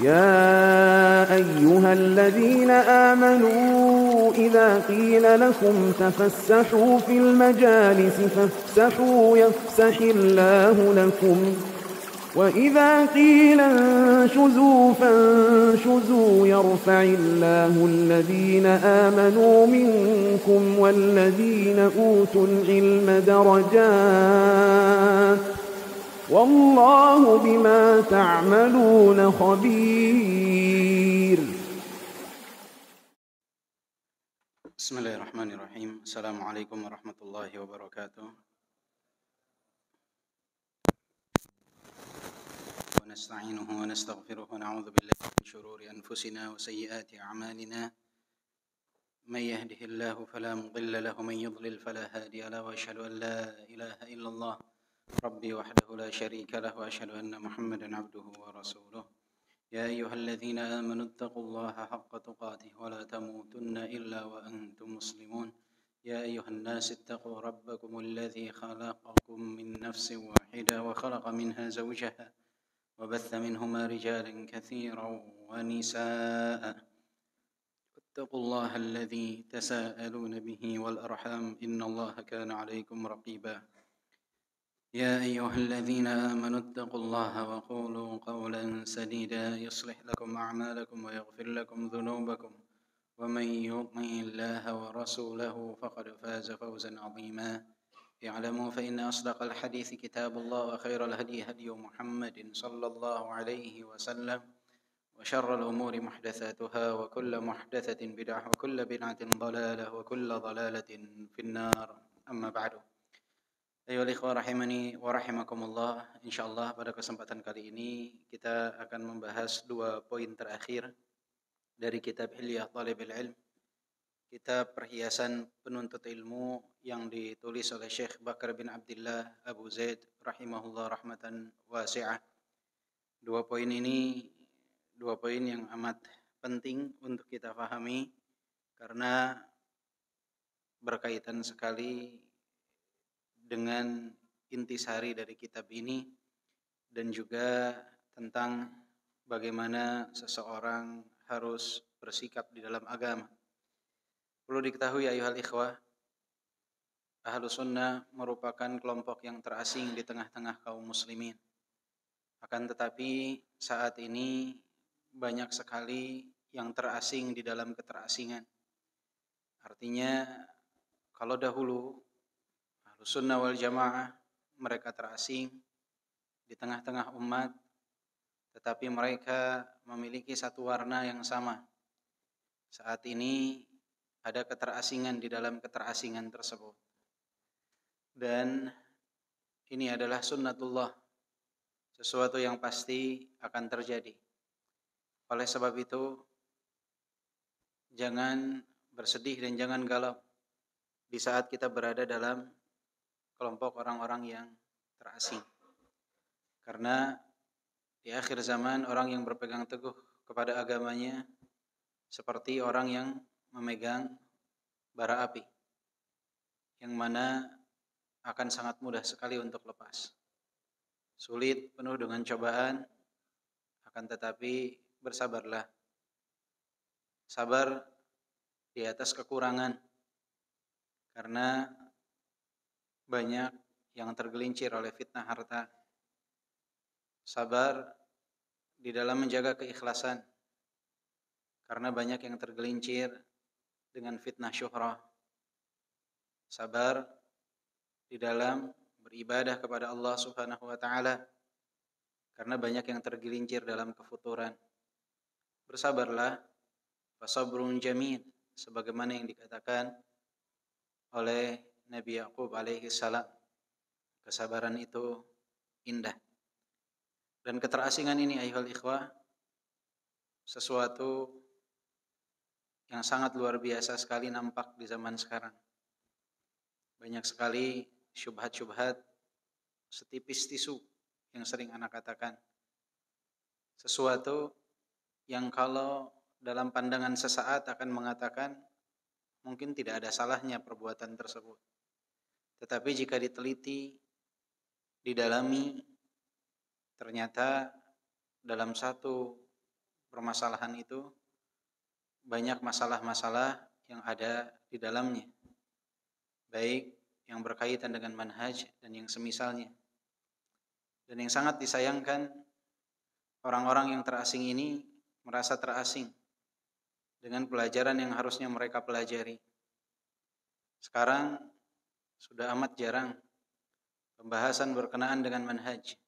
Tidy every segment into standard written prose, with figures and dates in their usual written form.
يا أيها الذين آمنوا إذا قيل لكم تفسحوا في المجالس فافسحوا يفسح الله لكم وإذا قيل انشزوا فانشزوا يرفع الله الذين آمنوا منكم والذين أوتوا العلم درجات والله بما تعملون خبير. بسم الله الرحمن الرحيم. السلام عليكم ورحمة الله وبركاته. ونستعينه ونستغفره ونعوذ بالله من شرور أنفسنا وسيئات أعمالنا. من يهده الله فلا مضل له ومن يضلل فلا هادي له وأشهد أن لا إله إلا الله ربي وحده لا شريك له وأشهد أن محمدا عبده ورسوله. يا أيها الذين آمنوا اتقوا الله حق تقاته ولا تموتن إلا وأنتم مسلمون. يا أيها الناس اتقوا ربكم الذي خلقكم من نفس واحدة وخلق منها زوجها وبث منهما رجالا كثيرا ونساء. اتقوا الله الذي تساءلون به والأرحام إن الله كان عليكم رقيبا. يا أيها الذين آمنوا اتقوا الله وقولوا قولا سديدا يصلح لكم أعمالكم ويغفر لكم ذنوبكم ومن يطع الله ورسوله فقد فاز فوزا عظيما. اعلموا فإن أصدق الحديث كتاب الله وخير الهدي هدي محمد صلى الله عليه وسلم وشر الأمور محدثاتها وكل محدثة بدعة وكل بدعة ضلالة وكل ضلالة في النار. أما بعد. Ayo ikhwah rahimani wa rahimakumullah. Insyaallah pada kesempatan kali ini kita akan membahas dua poin terakhir dari kitab Hilyah Thalibul Ilm, kitab perhiasan penuntut ilmu yang ditulis oleh Syekh Bakar bin Abdullah Abu Zaid rahimahullah rahmatan wasi'ah. Dua poin ini dua poin yang amat penting untuk kita pahami karena berkaitan sekali dengan intisari dari kitab ini dan juga tentang bagaimana seseorang harus bersikap di dalam agama. Perlu diketahui ayuhal ikhwah, Ahlus Sunnah merupakan kelompok yang terasing di tengah-tengah kaum muslimin. Akan tetapi saat ini banyak sekali yang terasing di dalam keterasingan. Artinya kalau dahulu Sunnah wal Jamaah mereka terasing di tengah-tengah umat, tetapi mereka memiliki satu warna yang sama. Saat ini ada keterasingan di dalam keterasingan tersebut. Dan ini adalah sunnatullah, sesuatu yang pasti akan terjadi. Oleh sebab itu, jangan bersedih dan jangan galau di saat kita berada dalam kelompok orang-orang yang terasing. Karena di akhir zaman orang yang berpegang teguh kepada agamanya seperti orang yang memegang bara api, yang mana akan sangat mudah sekali untuk lepas. Sulit, penuh dengan cobaan, akan tetapi bersabarlah. Sabar di atas kekurangan, karena banyak yang tergelincir oleh fitnah harta. Sabar di dalam menjaga keikhlasan, karena banyak yang tergelincir dengan fitnah syuhrah. Sabar di dalam beribadah kepada Allah Subhanahu wa taala, karena banyak yang tergelincir dalam kefuturan. Bersabarlah, fasabrun jamil, sebagaimana yang dikatakan oleh Nabi Yaqub alaihi salam, kesabaran itu indah. Dan keterasingan ini ayuhal ikhwah, sesuatu yang sangat luar biasa sekali nampak di zaman sekarang. Banyak sekali syubhat-syubhat setipis tisu yang sering anak katakan. Sesuatu yang kalau dalam pandangan sesaat akan mengatakan mungkin tidak ada salahnya perbuatan tersebut. Tetapi jika diteliti, didalami, ternyata dalam satu permasalahan itu banyak masalah-masalah yang ada di dalamnya, baik yang berkaitan dengan manhaj dan yang semisalnya. Dan yang sangat disayangkan, orang-orang yang terasing ini merasa terasing dengan pelajaran yang harusnya mereka pelajari. Sekarang sudah amat jarang pembahasan berkenaan dengan manhaj.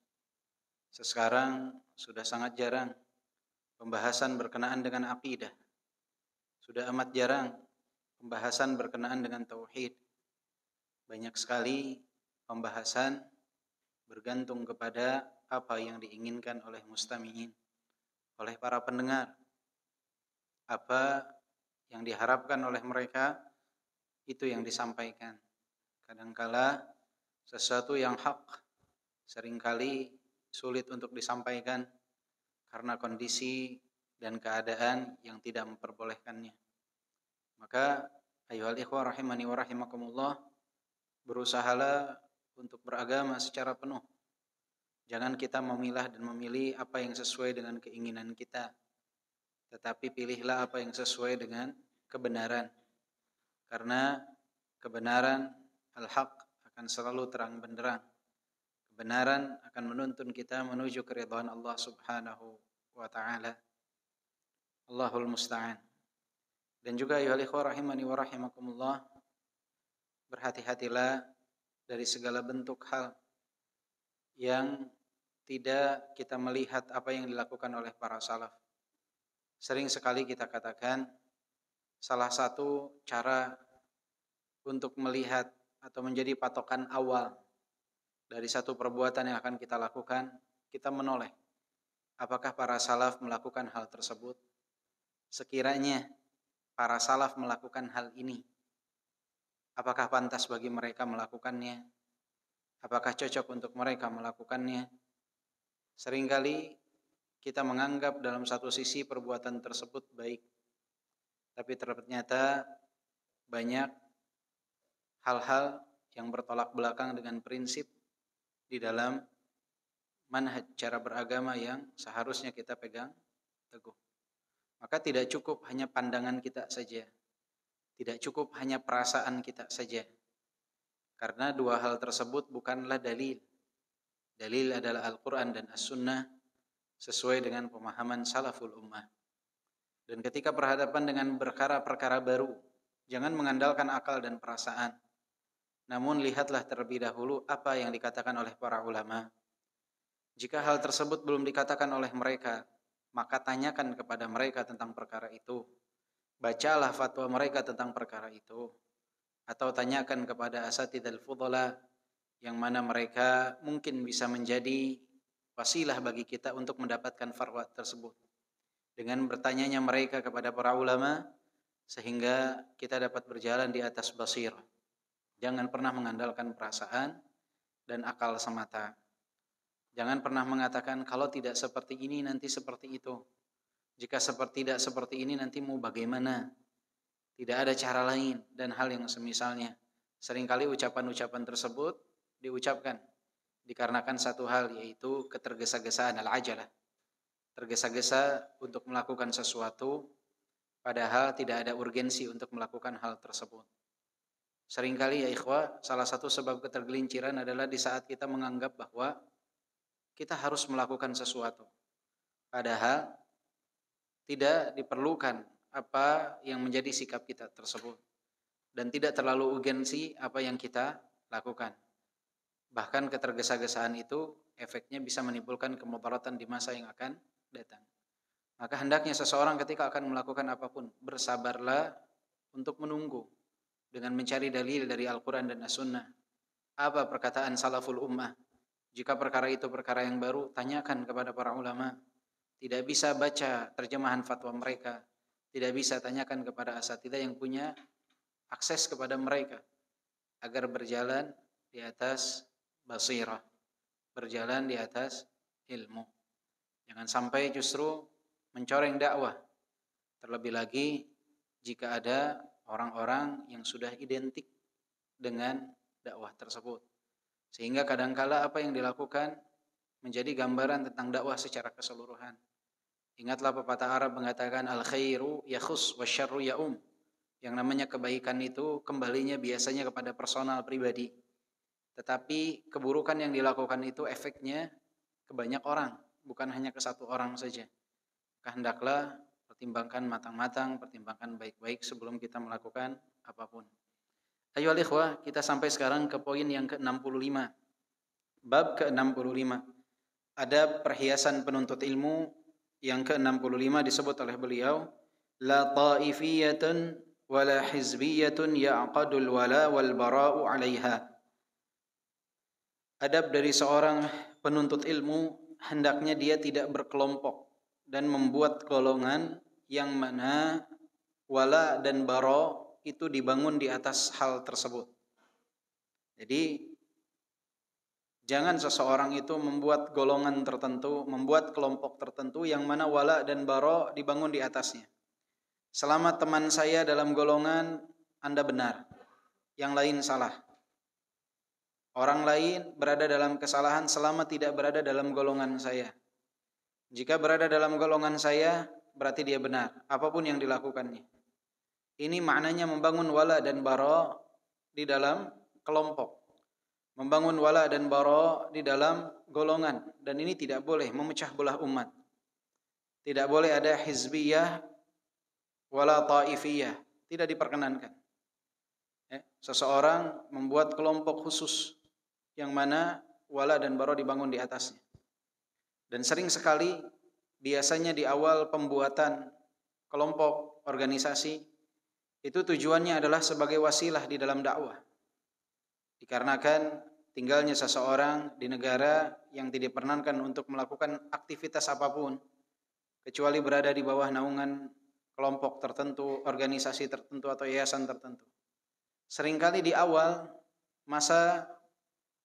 Sekarang sudah sangat jarang pembahasan berkenaan dengan akidah. Sudah amat jarang pembahasan berkenaan dengan tauhid. Banyak sekali pembahasan bergantung kepada apa yang diinginkan oleh mustami'in, oleh para pendengar. Apa yang diharapkan oleh mereka, itu yang disampaikan. Kadangkala sesuatu yang hak seringkali sulit untuk disampaikan karena kondisi dan keadaan yang tidak memperbolehkannya. Maka ayyuhal ikhwah rahimani wa rahimakumullah, berusahalah untuk beragama secara penuh. Jangan kita memilah dan memilih apa yang sesuai dengan keinginan kita, tetapi pilihlah apa yang sesuai dengan kebenaran. Karena kebenaran, al-haq, akan selalu terang benderang. Kebenaran akan menuntun kita menuju keridhaan Allah Subhanahu wa ta'ala. Allahul musta'an. Dan juga ayyuhal ikhwah rahimani wa rahimakumullah, berhati-hatilah dari segala bentuk hal yang tidak kita melihat apa yang dilakukan oleh para salaf. Sering sekali kita katakan, salah satu cara untuk melihat atau menjadi patokan awal dari satu perbuatan yang akan kita lakukan, kita menoleh apakah para salaf melakukan hal tersebut. Sekiranya para salaf melakukan hal ini, apakah pantas bagi mereka melakukannya? Apakah cocok untuk mereka melakukannya? Seringkali kita menganggap dalam satu sisi perbuatan tersebut baik, tapi ternyata banyak hal-hal yang bertolak belakang dengan prinsip di dalam manhaj cara beragama yang seharusnya kita pegang teguh. Maka tidak cukup hanya pandangan kita saja, tidak cukup hanya perasaan kita saja, karena dua hal tersebut bukanlah dalil. Dalil adalah Al-Quran dan As-Sunnah sesuai dengan pemahaman salaful ummah. Dan ketika berhadapan dengan perkara-perkara baru, jangan mengandalkan akal dan perasaan, namun lihatlah terlebih dahulu apa yang dikatakan oleh para ulama. Jika hal tersebut belum dikatakan oleh mereka, maka tanyakan kepada mereka tentang perkara itu. Bacalah fatwa mereka tentang perkara itu. Atau tanyakan kepada asatidz al-fudhala, yang mana mereka mungkin bisa menjadi wasilah bagi kita untuk mendapatkan fatwa tersebut. Dengan bertanyanya mereka kepada para ulama, sehingga kita dapat berjalan di atas basirah. Jangan pernah mengandalkan perasaan dan akal semata. Jangan pernah mengatakan kalau tidak seperti ini nanti seperti itu. Jika tidak seperti ini nanti mau bagaimana? Tidak ada cara lain dan hal yang semisalnya. Seringkali ucapan-ucapan tersebut diucapkan dikarenakan satu hal, yaitu ketergesa-gesaan al-ajalah. Tergesa-gesa untuk melakukan sesuatu padahal tidak ada urgensi untuk melakukan hal tersebut. Seringkali ya ikhwah, salah satu sebab ketergelinciran adalah di saat kita menganggap bahwa kita harus melakukan sesuatu, padahal tidak diperlukan apa yang menjadi sikap kita tersebut, dan tidak terlalu urgensi apa yang kita lakukan. Bahkan ketergesa-gesaan itu efeknya bisa menimbulkan kemudaratan di masa yang akan datang. Maka hendaknya seseorang ketika akan melakukan apapun, bersabarlah untuk menunggu dengan mencari dalil dari Al-Quran dan As-Sunnah. Apa perkataan salaful ummah? Jika perkara itu perkara yang baru, tanyakan kepada para ulama. Tidak bisa baca terjemahan fatwa mereka, tidak bisa tanyakan kepada asatidzah yang punya akses kepada mereka, agar berjalan di atas basirah, berjalan di atas ilmu. Jangan sampai justru mencoreng dakwah. Terlebih lagi jika ada orang-orang yang sudah identik dengan dakwah tersebut. Sehingga kadangkala apa yang dilakukan menjadi gambaran tentang dakwah secara keseluruhan. Ingatlah pepatah Arab mengatakan al-khairu yakhus wasyarru ya'um. Yang namanya kebaikan itu kembalinya biasanya kepada personal pribadi. Tetapi keburukan yang dilakukan itu efeknya ke banyak orang, bukan hanya ke satu orang saja. Hendaklah pertimbangkan matang-matang, pertimbangkan baik-baik sebelum kita melakukan apapun. Ayo ikhwah, kita sampai sekarang ke poin yang ke-65. Bab ke-65. Ada perhiasan penuntut ilmu yang ke-65 disebut oleh beliau, la ta'ifiyatun wala hizbiyatun ya'qadul wala wal bara'u 'alaiha. Adab dari seorang penuntut ilmu, hendaknya dia tidak berkelompok dan membuat golongan yang mana wala dan bara itu dibangun di atas hal tersebut. Jadi jangan seseorang itu membuat golongan tertentu, membuat kelompok tertentu yang mana wala dan bara dibangun di atasnya. Selama teman saya dalam golongan, Anda benar, yang lain salah. Orang lain berada dalam kesalahan selama tidak berada dalam golongan saya. Jika berada dalam golongan saya, berarti dia benar, apapun yang dilakukannya. Ini maknanya membangun wala dan bara di dalam kelompok. Membangun wala dan bara di dalam golongan. Dan ini tidak boleh memecah belah umat. Tidak boleh ada hizbiyah wala ta'ifiyah. Tidak diperkenankan. Seseorang membuat kelompok khusus yang mana wala dan bara dibangun di atasnya. Dan sering sekali biasanya di awal pembuatan kelompok organisasi itu tujuannya adalah sebagai wasilah di dalam dakwah. Dikarenakan tinggalnya seseorang di negara yang tidak diperkenankan untuk melakukan aktivitas apapun kecuali berada di bawah naungan kelompok tertentu, organisasi tertentu atau yayasan tertentu. Seringkali di awal masa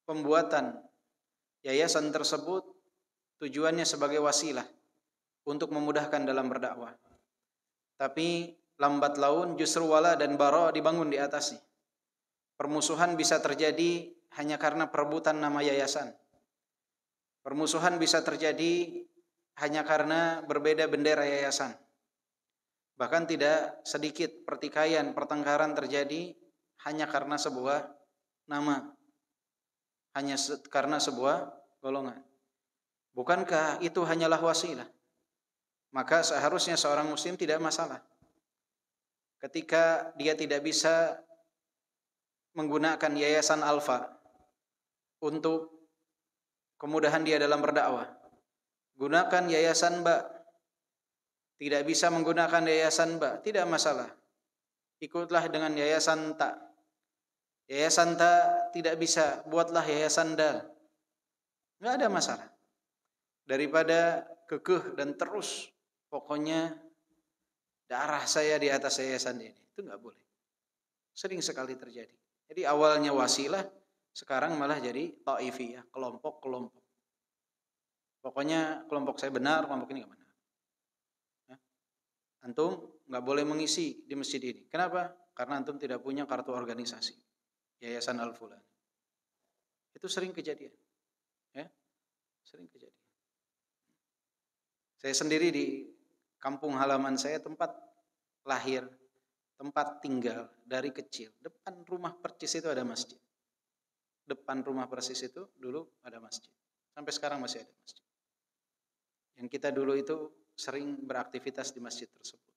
pembuatan yayasan tersebut tujuannya sebagai wasilah untuk memudahkan dalam berdakwah. Tapi lambat laun justru wala dan bara dibangun di atasnya. Permusuhan bisa terjadi hanya karena perebutan nama yayasan. Permusuhan bisa terjadi hanya karena berbeda bendera yayasan. Bahkan tidak sedikit pertikaian, pertengkaran terjadi hanya karena sebuah nama. Hanya karena sebuah golongan. Bukankah itu hanyalah wasilah? Maka seharusnya seorang muslim tidak masalah ketika dia tidak bisa menggunakan yayasan Alfa untuk kemudahan dia dalam berdakwah. Gunakan yayasan Ba. Tidak bisa menggunakan yayasan Ba, tidak masalah. Ikutlah dengan yayasan Ta. Yayasan Ta tidak bisa, buatlah yayasan Dal. Enggak ada masalah. Daripada kekeh dan terus pokoknya darah saya di atas yayasan ini, itu enggak boleh. Sering sekali terjadi. Jadi awalnya wasilah, sekarang malah jadi ta'ifiyah, kelompok-kelompok. Pokoknya kelompok saya benar, kelompok ini enggak benar. Antum enggak boleh mengisi di masjid ini. Kenapa? Karena antum tidak punya kartu organisasi Yayasan Al-Fulan. Itu sering kejadian. Ya? Sering kejadian. Saya sendiri di kampung halaman saya, tempat lahir, tempat tinggal dari kecil, depan rumah persis itu ada masjid. Depan rumah persis itu dulu ada masjid. Sampai sekarang masih ada masjid. Yang kita dulu itu sering beraktivitas di masjid tersebut.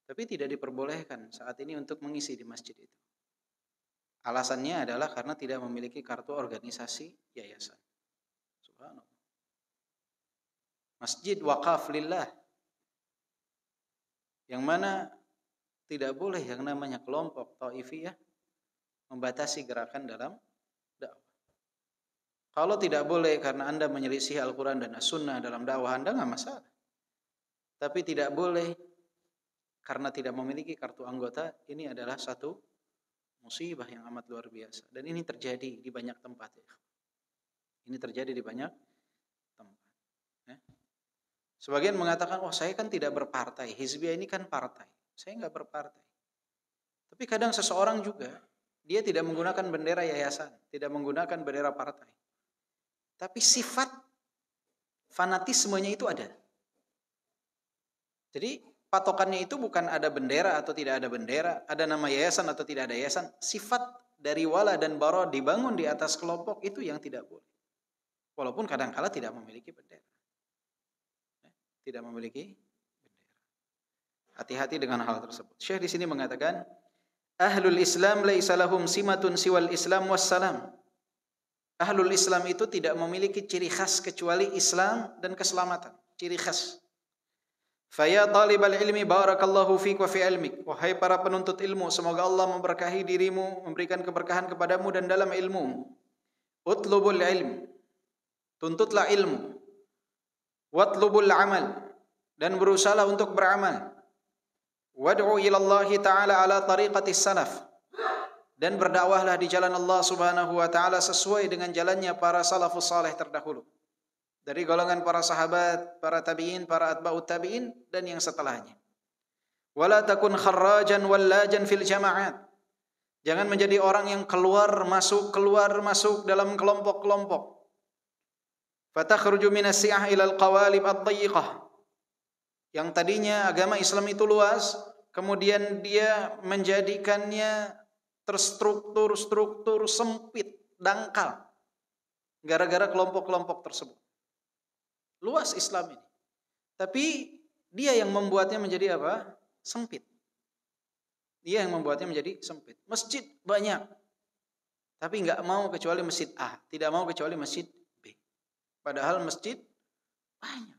Tapi tidak diperbolehkan saat ini untuk mengisi di masjid itu. Alasannya adalah karena tidak memiliki kartu organisasi yayasan. Subhanallah. Masjid wakaf lillah. Yang mana tidak boleh yang namanya kelompok ta'ifiyah membatasi gerakan dalam dakwah. Kalau tidak boleh karena Anda menyelisih Al-Quran dan As-Sunnah dalam dakwah Anda, nggak masalah. Tapi tidak boleh karena tidak memiliki kartu anggota, ini adalah satu musibah yang amat luar biasa. Dan ini terjadi di banyak tempat. Ya. Ini terjadi di banyak tempat. Ya. Sebagian mengatakan, oh saya kan tidak berpartai. Hizbiyah ini kan partai. Saya nggak berpartai. Tapi kadang seseorang juga, dia tidak menggunakan bendera yayasan. Tidak menggunakan bendera partai. Tapi sifat fanatismenya itu ada. Jadi patokannya itu bukan ada bendera atau tidak ada bendera, ada nama yayasan atau tidak ada yayasan. Sifat dari wala dan bara dibangun di atas kelompok itu yang tidak boleh. Walaupun kadang-kala tidak memiliki bendera. Tidak memiliki bendera. Hati-hati dengan hal tersebut. Syekh di sini mengatakan, Ahlul Islam laisa lahum simatun siwal Islam wassalam. Ahlul Islam itu tidak memiliki ciri khas kecuali Islam dan keselamatan. Ciri khas. Faya talibal ilmi barakallahu fik wa fi ilmik. Wahai para penuntut ilmu, semoga Allah memberkahi dirimu, memberikan keberkahan kepadamu dan dalam ilmu. Utlubul ilm. Tuntutlah ilmu. Watlubul amal. Dan berusahalah untuk beramal. Wad'u ilallahi ta'ala ala tariqatis salaf. Dan berdakwahlah di jalan Allah Subhanahu wa taala sesuai dengan jalannya para salafus saleh terdahulu. Dari golongan para sahabat, para tabi'in, para atba'ut tabi'in dan yang setelahnya. Wala takun kharrajan wallajan fil jama'at. Jangan menjadi orang yang keluar masuk dalam kelompok-kelompok. Fatakhruju minas si'ah ilal qawalib ad-dayiqah. Yang tadinya agama Islam itu luas, kemudian dia menjadikannya terstruktur sempit, dangkal. Gara-gara kelompok-kelompok tersebut. Luas Islam ini. Tapi dia yang membuatnya menjadi apa? Sempit. Dia yang membuatnya menjadi sempit. Masjid banyak. Tapi enggak mau kecuali masjid A, tidak mau kecuali masjid B. Padahal masjid banyak.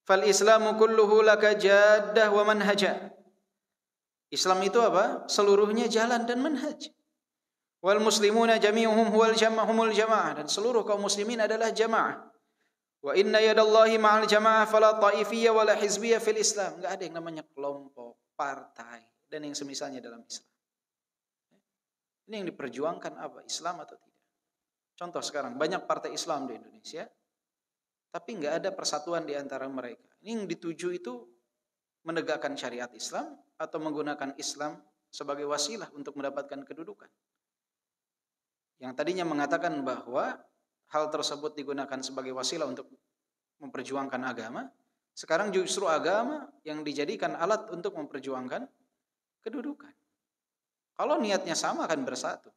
Fal Islamu kulluhu laka jaddah wa manhaja. Islam itu apa? Seluruhnya jalan dan manhaj. Wal muslimuna jami'uhum humul jamaah, dan seluruh kaum muslimin adalah jamaah. Wa inna yadallahi ma'al jamaah fala ta'ifiyya wala hizbiyya fil Islam. Enggak ada yang namanya kelompok, partai dan yang semisalnya dalam Islam. Ini yang diperjuangkan apa? Islam atau tidak? Contoh sekarang banyak partai Islam di Indonesia, tapi enggak ada persatuan di antara mereka. Ini yang dituju itu menegakkan syariat Islam atau menggunakan Islam sebagai wasilah untuk mendapatkan kedudukan. Yang tadinya mengatakan bahwa hal tersebut digunakan sebagai wasilah untuk memperjuangkan agama, sekarang justru agama yang dijadikan alat untuk memperjuangkan kedudukan. Kalau niatnya sama akan bersatu.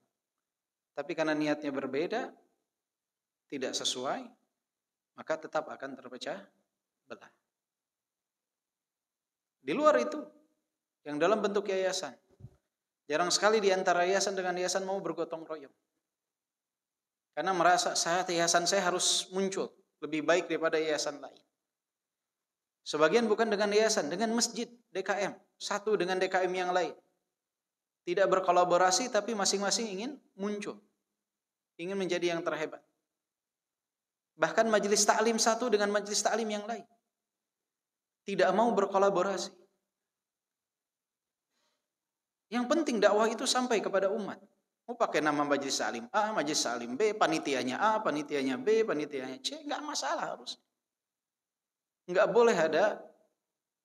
Tapi karena niatnya berbeda, tidak sesuai, maka tetap akan terpecah belah. Di luar itu, yang dalam bentuk yayasan, jarang sekali di antara yayasan dengan yayasan mau bergotong royong. Karena merasa yayasan saya harus muncul lebih baik daripada yayasan lain. Sebagian bukan dengan yayasan, dengan masjid, DKM, satu dengan DKM yang lain. Tidak berkolaborasi tapi masing-masing ingin muncul. Ingin menjadi yang terhebat. Bahkan majelis taklim satu dengan majelis taklim yang lain. Tidak mau berkolaborasi. Yang penting dakwah itu sampai kepada umat. Mau pakai nama majelis taklim A, majelis taklim B, panitianya A, panitianya B, panitianya C, enggak masalah harus. Enggak boleh ada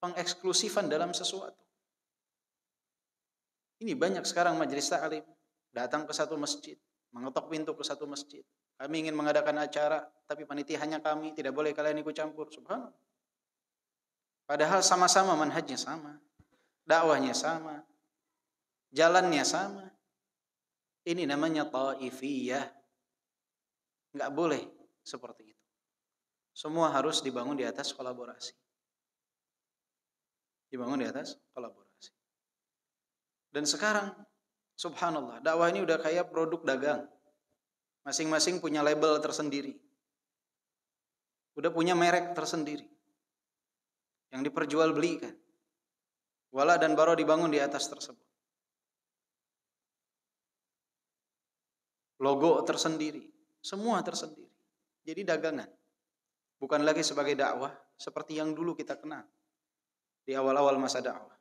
pengeksklusifan dalam sesuatu. Ini banyak sekarang majelis taklim datang ke satu masjid, mengetok pintu ke satu masjid. Kami ingin mengadakan acara, tapi panitia hanya kami, tidak boleh kalian ikut campur. Subhanallah. Padahal sama-sama manhajnya sama, dakwahnya sama, jalannya sama. Ini namanya ta'ifiyah. Enggak boleh seperti itu. Semua harus dibangun di atas kolaborasi. Dibangun di atas kolaborasi. Dan sekarang, subhanallah, dakwah ini udah kayak produk dagang. Masing-masing punya label tersendiri. Udah punya merek tersendiri. Yang diperjualbelikan. Wala dan bara dibangun di atas tersebut. Logo tersendiri. Semua tersendiri. Jadi dagangan. Bukan lagi sebagai dakwah seperti yang dulu kita kenal. Di awal-awal masa dakwah.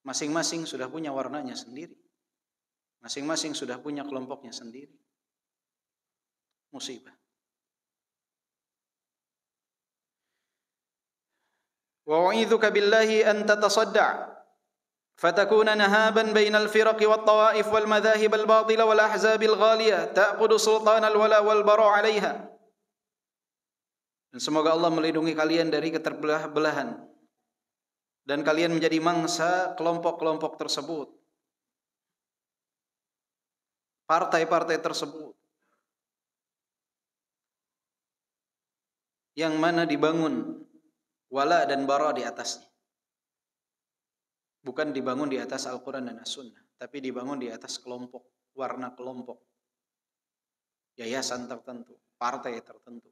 Masing-masing sudah punya warnanya sendiri. Masing-masing sudah punya kelompoknya sendiri. Musibah. Wa u'idzuka billahi an tatasadda' fatakuna nahaban bainal firaq wat tawaif wal madahib al batila wal ahzab al ghaliyah ta'qudu sultan al wala wal bara 'alayha. Dan semoga Allah melindungi kalian dari keterbelah-belahan dan kalian menjadi mangsa kelompok-kelompok tersebut, partai-partai tersebut yang mana dibangun wala dan bara di atasnya. Bukan dibangun di atas Al-Quran dan As-Sunnah, tapi dibangun di atas kelompok, warna kelompok, yayasan tertentu, partai tertentu.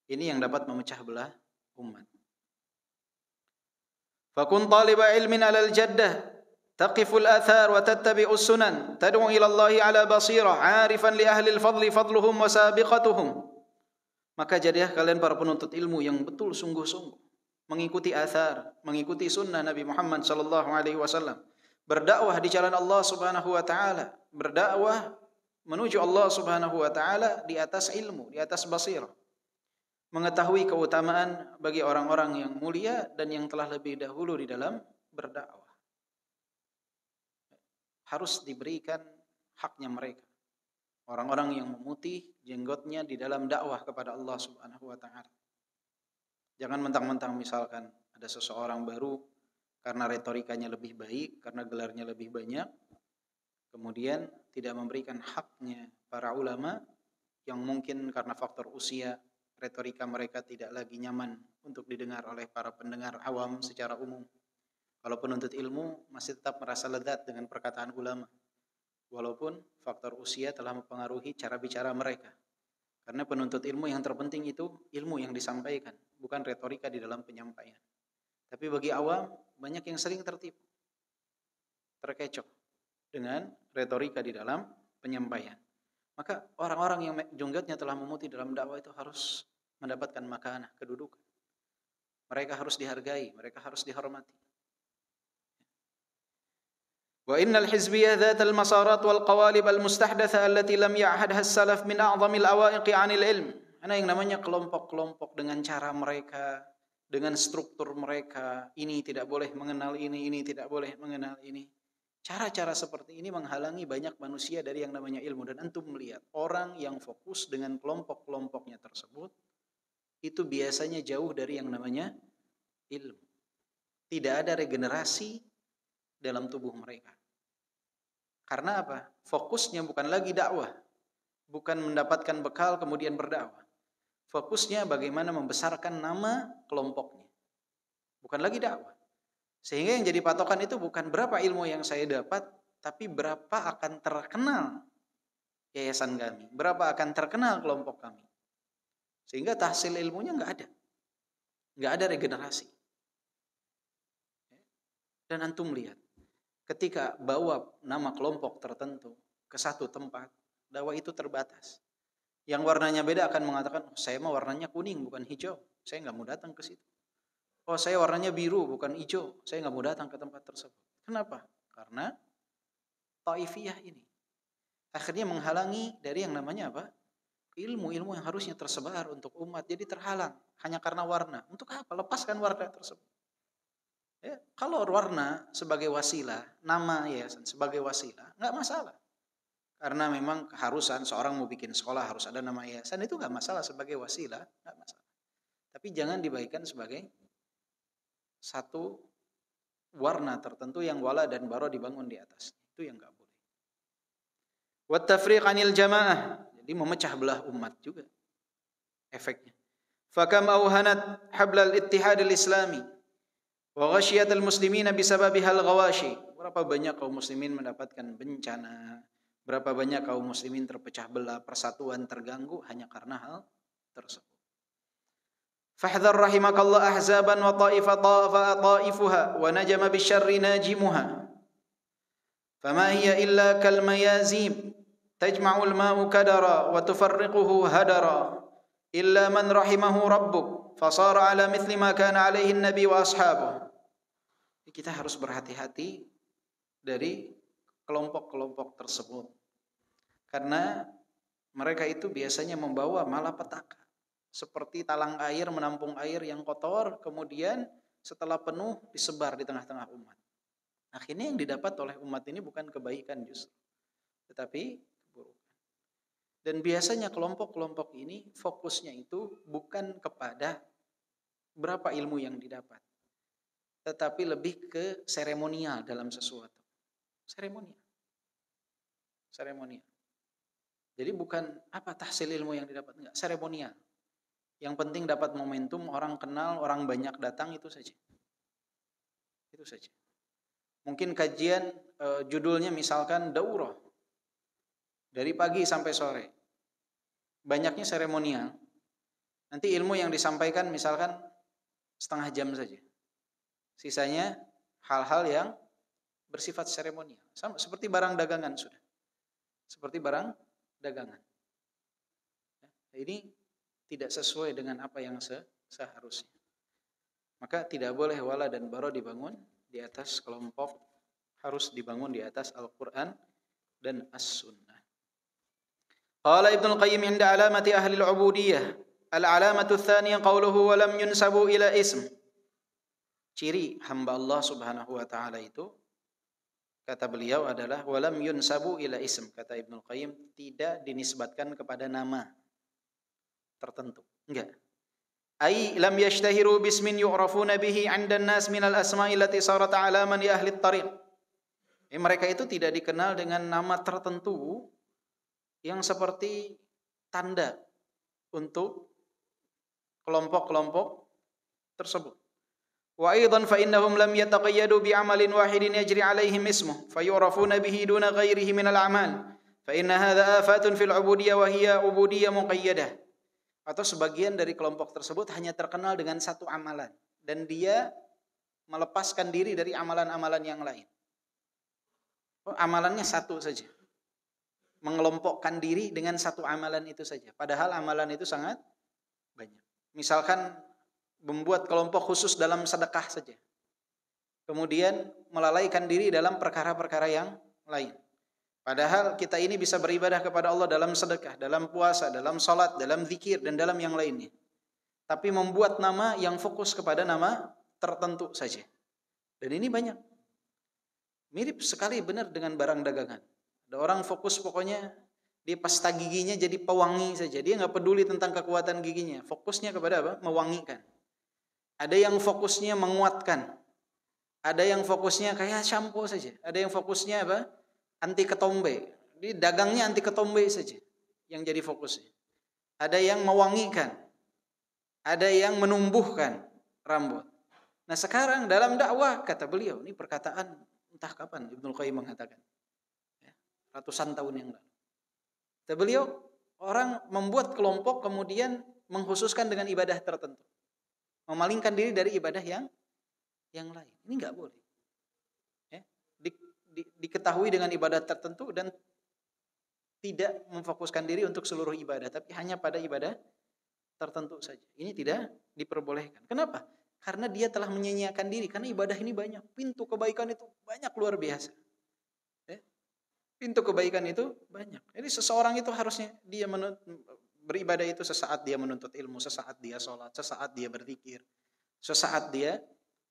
Ini yang dapat memecah belah umat. Fakun taliba ilmin alal jaddah, taqiful athar wa tattabi'us sunan, tad'u ila Allah ala basirah, 'arifan li ahli al-fadli fadluhum wa sabiqatuhum. Maka jadilah kalian para penuntut ilmu yang betul sungguh-sungguh mengikuti athar, mengikuti sunnah Nabi Muhammad sallallahu alaihi wasallam, berdakwah di jalan Allah Subhanahu wa taala, berdakwah menuju Allah Subhanahu wa taala di atas ilmu, di atas basirah. Mengetahui keutamaan bagi orang-orang yang mulia dan yang telah lebih dahulu di dalam berdakwah. Harus diberikan haknya mereka. Orang-orang yang memutih jenggotnya di dalam dakwah kepada Allah Subhanahu wa taala. Jangan mentang-mentang misalkan ada seseorang baru karena retorikanya lebih baik, karena gelarnya lebih banyak, kemudian tidak memberikan haknya para ulama yang mungkin karena faktor usia, retorika mereka tidak lagi nyaman untuk didengar oleh para pendengar awam secara umum. Kalau penuntut ilmu masih tetap merasa lezat dengan perkataan ulama, walaupun faktor usia telah mempengaruhi cara bicara mereka. Karena penuntut ilmu yang terpenting itu ilmu yang disampaikan, bukan retorika di dalam penyampaian. Tapi bagi awam, banyak yang sering tertipu, terkecoh dengan retorika di dalam penyampaian. Maka orang-orang yang jonggotnya telah memutih dalam dakwah itu harus mendapatkan makanah, kedudukan. Mereka harus dihargai, mereka harus dihormati. Wa innal hizbiyah dhatal masarat wal qawalib al mustahdatha allati lam ya'hadha as-salaf min a'zamil awaiqi 'anil ilm. Ana yang namanya kelompok-kelompok dengan cara mereka, dengan struktur mereka, ini tidak boleh mengenal ini tidak boleh mengenal ini. Cara-cara seperti ini menghalangi banyak manusia dari yang namanya ilmu. Dan antum melihat orang yang fokus dengan kelompok-kelompoknya tersebut itu biasanya jauh dari yang namanya ilmu. Tidak ada regenerasi dalam tubuh mereka. Karena apa? Fokusnya bukan lagi dakwah, bukan mendapatkan bekal kemudian berdakwah. Fokusnya bagaimana membesarkan nama kelompoknya, bukan lagi dakwah. Sehingga yang jadi patokan itu bukan berapa ilmu yang saya dapat, tapi berapa akan terkenal yayasan kami, berapa akan terkenal kelompok kami. Sehingga tahsil ilmunya nggak ada regenerasi. Dan antum lihat, ketika bawa nama kelompok tertentu ke satu tempat, dakwah itu terbatas. Yang warnanya beda akan mengatakan, oh, saya mah warnanya kuning bukan hijau, saya nggak mau datang ke situ. Oh, saya warnanya biru bukan hijau, saya nggak mau datang ke tempat tersebut. Kenapa? Karena taifiyah ini akhirnya menghalangi dari yang namanya apa? Ilmu-ilmu yang harusnya tersebar untuk umat jadi terhalang hanya karena warna. Untuk apa? Lepaskan warna tersebut. Ya, kalau warna sebagai wasilah, nama yayasan sebagai wasilah, nggak masalah. Karena memang keharusan seorang mau bikin sekolah harus ada nama yayasan, itu nggak masalah sebagai wasilah, nggak masalah. Tapi jangan dibagikan sebagai satu warna tertentu yang wala dan bara dibangun di atas. Itu yang nggak boleh. Wat tafriq 'anil jamaah, jadi memecah belah umat juga efeknya. Fakam awhanat hablal ittihad al-islami wa ghashiyat al-muslimina bisababiha al-ghawashi. Berapa banyak kaum muslimin mendapatkan bencana, berapa banyak kaum muslimin terpecah belah, persatuan terganggu hanya karena hal tersebut. Fahdhar rahimakallah ahzaban wa ta'ifuha wa najama bisyarri najimuha. Fama hiya illa kal mayazim tajma'ul ma'u kadara wa tufarriquhu hadara illa man rahimahu rabbuk fasara ala mithli ma kana alaihi an-nabi wa ashabuh. Kita harus berhati-hati dari kelompok-kelompok tersebut. Karena mereka itu biasanya membawa malapetaka. Seperti talang air menampung air yang kotor, kemudian setelah penuh disebar di tengah-tengah umat. Akhirnya yang didapat oleh umat ini bukan kebaikan justru, tetapi keburukan. Dan biasanya kelompok-kelompok ini fokusnya itu bukan kepada berapa ilmu yang didapat, tetapi lebih ke seremonial dalam sesuatu. Seremonial. Jadi bukan apa tahsil ilmu yang didapat, enggak, seremonial. Yang penting dapat momentum, orang kenal, orang banyak datang, itu saja. Itu saja. Mungkin kajian judulnya misalkan daurah dari pagi sampai sore. Banyaknya seremonial. Nanti ilmu yang disampaikan misalkan setengah jam saja. Sisanya hal-hal yang bersifat seremonial. Sama seperti barang dagangan sudah. Seperti barang dagangan. Ini tidak sesuai dengan apa yang seharusnya. Maka tidak boleh wala dan bara dibangun di atas kelompok, harus dibangun di atas Al-Quran dan As-Sunnah. Qala Ibnul Qayyim inda alamati ahli al-ubudiyah, al-alamatu tsaniyah qawluhu wa lam yunsabu ila ism. Ciri hamba Allah Subhanahu wa taala itu, kata beliau adalah wa lam yunsabu ila ism. Kata Ibnul Qayyim, tidak dinisbatkan kepada nama tertentu. Enggak. Ai lam yashtahiru bismin yu'rafuna bihi 'inda an-nas min al-asma'i allati sarat 'alaman li ahli at-tariq. Mereka itu tidak dikenal dengan nama tertentu yang seperti tanda untuk kelompok-kelompok tersebut. Wa aidan fa innahum lam yataqayyadu bi 'amalin wahidin yajri 'alaihim ismuhu fayu'rafuna bihi duna ghairihi min al-a'mal. Fa inna hadha afatun fil 'ubudiyyah wa hiya 'ubudiyyah muqayyadah. Atau sebagian dari kelompok tersebut hanya terkenal dengan satu amalan dan dia melepaskan diri dari amalan-amalan yang lain. Amalannya satu saja. Mengelompokkan diri dengan satu amalan itu saja. Padahal amalan itu sangat banyak. Misalkan membuat kelompok khusus dalam sedekah saja. Kemudian melalaikan diri dalam perkara-perkara yang lain. Padahal kita ini bisa beribadah kepada Allah dalam sedekah, dalam puasa, dalam salat, dalam zikir, dan dalam yang lainnya. Tapi membuat nama yang fokus kepada nama tertentu saja. Dan ini banyak. Mirip sekali benar dengan barang dagangan. Ada orang fokus pokoknya dia pasta giginya jadi pewangi saja. Dia nggak peduli tentang kekuatan giginya. Fokusnya kepada apa? Mewangikan. Ada yang fokusnya menguatkan. Ada yang fokusnya kayak shampoo saja. Ada yang fokusnya apa? Anti ketombe. Di dagangnya anti ketombe saja yang jadi fokusnya. Ada yang mewangikan. Ada yang menumbuhkan rambut. Nah sekarang dalam dakwah, kata beliau, ini perkataan entah kapan Ibnul Qayyim mengatakan, ratusan tahun yang lalu. Kata beliau, orang membuat kelompok kemudian mengkhususkan dengan ibadah tertentu. Memalingkan diri dari ibadah yang lain. Ini enggak boleh. Diketahui dengan ibadah tertentu dan tidak memfokuskan diri untuk seluruh ibadah, tapi hanya pada ibadah tertentu saja. Ini tidak diperbolehkan. Kenapa? Karena dia telah menyanyiakan diri. Karena ibadah ini banyak. Pintu kebaikan itu banyak luar biasa. Pintu kebaikan itu banyak. Jadi seseorang itu harusnya dia beribadah itu sesaat dia menuntut ilmu, sesaat dia sholat, sesaat dia berzikir, sesaat dia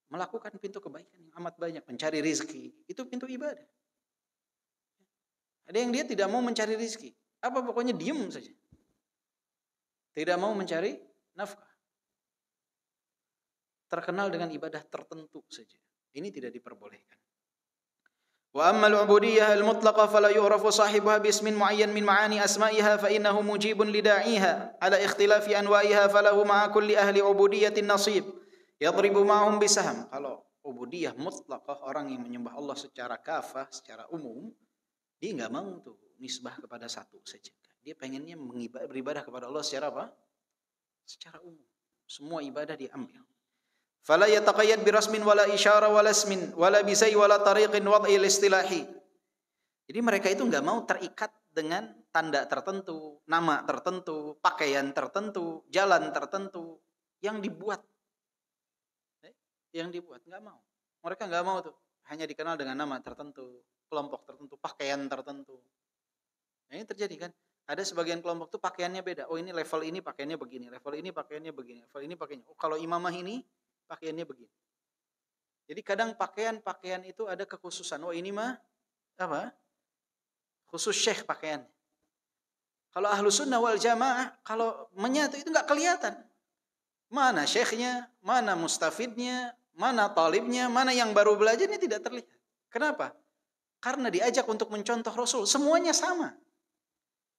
melakukan pintu kebaikan yang amat banyak, mencari rizki, itu pintu ibadah. Ada yang dia tidak mau mencari rizki, apa pokoknya diem saja, tidak mau mencari nafkah, terkenal dengan ibadah tertentu saja, ini tidak diperbolehkan. Wa amma al-'ubudiyyah al-mutlaqah fala yu'rafu sahibuha bismin mu'ayyan min ma'ani asma'iha fa innahu mujibun lida'iha ala ikhtilafi anwa'iha falahu ma'a kulli ahli 'ubudiyyatin nasib yadribu ma'hum bisaham. Kalau ubudiyah mutlaqah, orang yang menyembah Allah secara kafah, secara umum, dia enggak mau tuh nisbah kepada satu saja. Dia pengennya beribadah kepada Allah secara apa? Secara umum. Semua ibadah diambil. Fala yataqayyad birasmin wala isyara wala ismin wala bisai wala tariqin wad'il istilahi. Jadi mereka itu enggak mau terikat dengan tanda tertentu, nama tertentu, pakaian tertentu, jalan tertentu yang dibuat. Yang dibuat enggak mau. Mereka enggak mau tuh hanya dikenal dengan nama tertentu, kelompok tertentu, pakaian tertentu. Nah, ini terjadi kan? Ada sebagian kelompok tuh pakaiannya beda. Oh, ini level ini pakaiannya begini, level ini pakaiannya begini, level ini pakaiannya. Oh, kalau imamah ini pakaiannya begini. Jadi kadang pakaian itu ada kekhususan. Oh ini mah apa? Khusus syekh pakaian. Kalau Ahlus Sunnah wal Jamaah, kalau menyatu itu nggak kelihatan. Mana syekhnya, mana mustafidnya, mana talibnya, mana yang baru belajar, ini tidak terlihat. Kenapa? Karena diajak untuk mencontoh Rasul. Semuanya sama.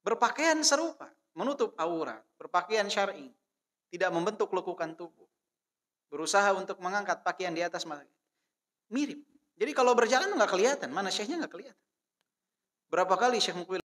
Berpakaian serupa. Menutup aurat. Berpakaian syar'i. Tidak membentuk lekukan tubuh. Berusaha untuk mengangkat pakaian di atas. Mirip. Jadi kalau berjalan nggak kelihatan. Mana syekhnya nggak kelihatan. Berapa kali Syekh Mukbil